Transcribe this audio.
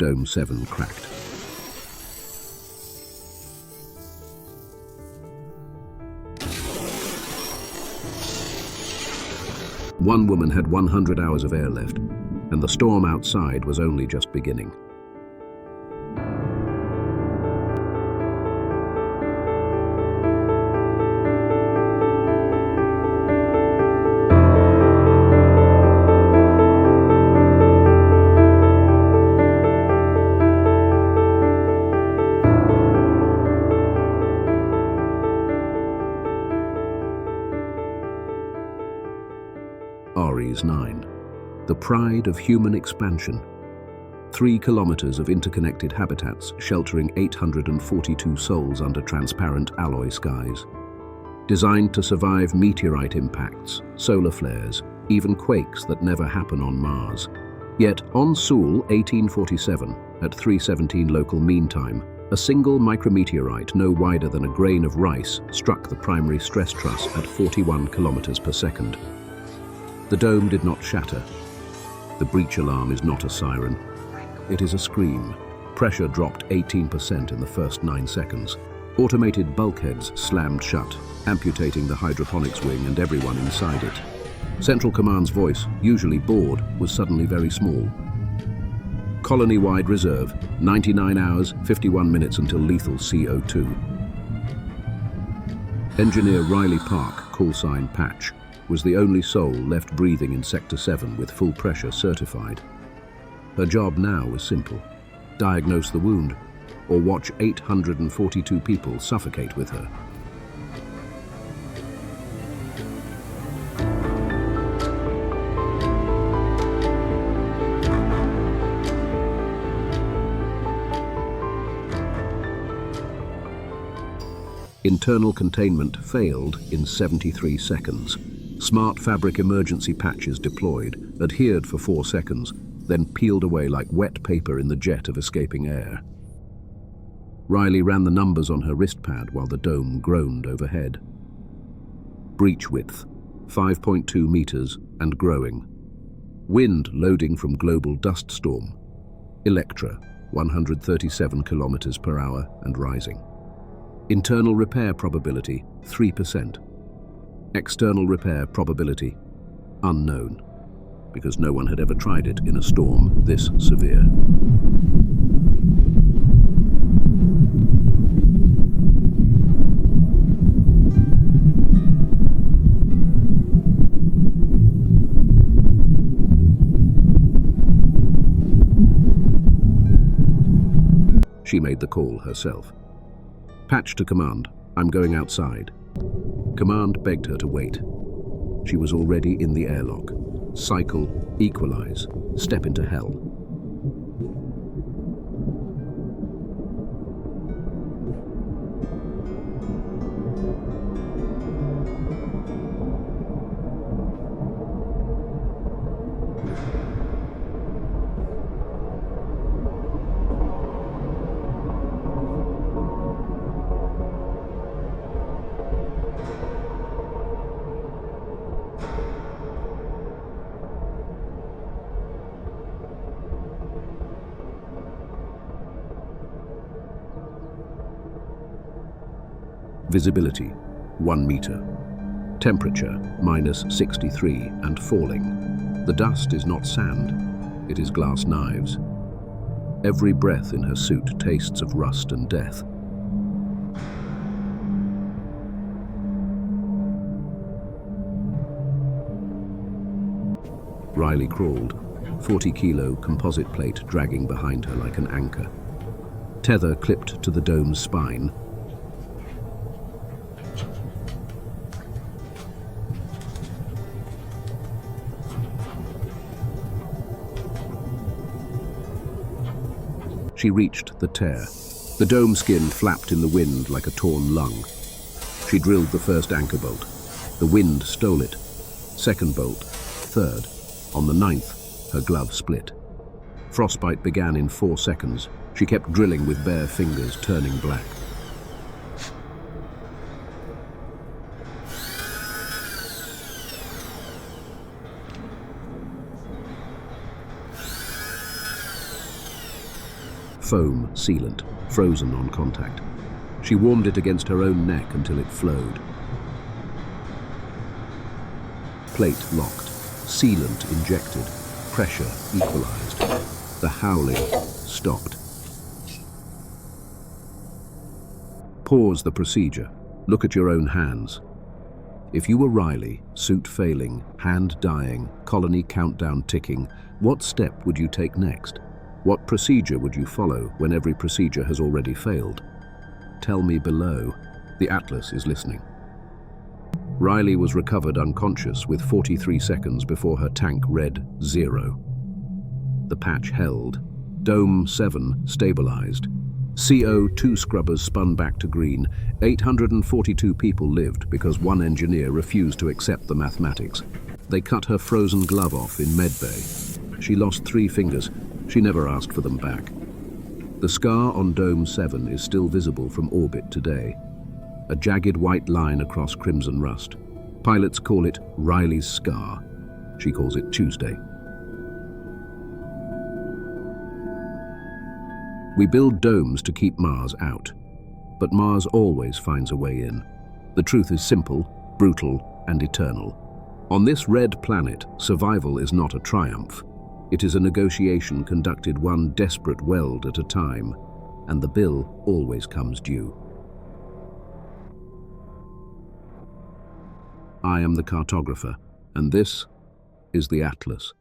Dome 7 cracked. One woman had 100 hours of air left, and the storm outside was only just beginning. Ares 9, the pride of human expansion. 3 kilometers of interconnected habitats sheltering 842 souls under transparent alloy skies. Designed to survive meteorite impacts, solar flares, even quakes that never happen on Mars. Yet on Sool 1847, at 3:17 local mean time, a single micrometeorite no wider than a grain of rice struck the primary stress truss at 41 kilometers per second. The dome did not shatter. The breach alarm is not a siren. It is a scream. Pressure dropped 18% in the first 9 seconds. Automated bulkheads slammed shut, amputating the hydroponics wing and everyone inside it. Central Command's voice, usually bored, was suddenly very small. Colony-wide reserve, 99 hours, 51 minutes until lethal CO2. Engineer Riley Park, callsign Patch, was the only soul left breathing in Sector 7 with full pressure certified. Her job now was simple: diagnose the wound, or watch 842 people suffocate with her. Internal containment failed in 73 seconds. Smart fabric emergency patches deployed, adhered for 4 seconds, then peeled away like wet paper in the jet of escaping air. Riley ran the numbers on her wristpad while the dome groaned overhead. Breach width, 5.2 meters and growing. Wind loading from global dust storm. Electra, 137 kilometers per hour and rising. Internal repair probability, 3%. External repair probability, unknown, because no one had ever tried it in a storm this severe. She made the call herself. Patch to Command, I'm going outside. Command begged her to wait. She was already in the airlock. Cycle, equalize, step into hell. Visibility, 1 meter. Temperature, -63 and falling. The dust is not sand, it is glass knives. Every breath in her suit tastes of rust and death. Riley crawled, 40-kilo composite plate dragging behind her like an anchor. Tether clipped to the dome's spine. She reached the tear. The dome skin flapped in the wind like a torn lung. She drilled the first anchor bolt. The wind stole it. Second bolt, third. On the 9th, her glove split. Frostbite began in 4 seconds. She kept drilling with bare fingers, turning black. foam sealant, frozen on contact. She warmed it against her own neck until it flowed. Plate locked, sealant injected, pressure equalized. The howling stopped. Pause the procedure. Look at your own hands. If you were Riley, suit failing, hand dying, colony countdown ticking, what step would you take next? What procedure would you follow when every procedure has already failed? Tell me below. The Atlas is listening. Riley was recovered unconscious with 43 seconds before her tank read 0. The patch held. Dome 7 stabilized. CO2 scrubbers spun back to green. 842 people lived because one engineer refused to accept the mathematics. They cut her frozen glove off in medbay. She lost 3 fingers. She never asked for them back. The scar on Dome 7 is still visible from orbit today. A jagged white line across crimson rust. Pilots call it Riley's scar. She calls it Tuesday. We build domes to keep Mars out, but Mars always finds a way in. The truth is simple, brutal, and eternal. On this red planet, survival is not a triumph. It is a negotiation conducted one desperate weld at a time, and the bill always comes due. I am the cartographer, and this is the Atlas.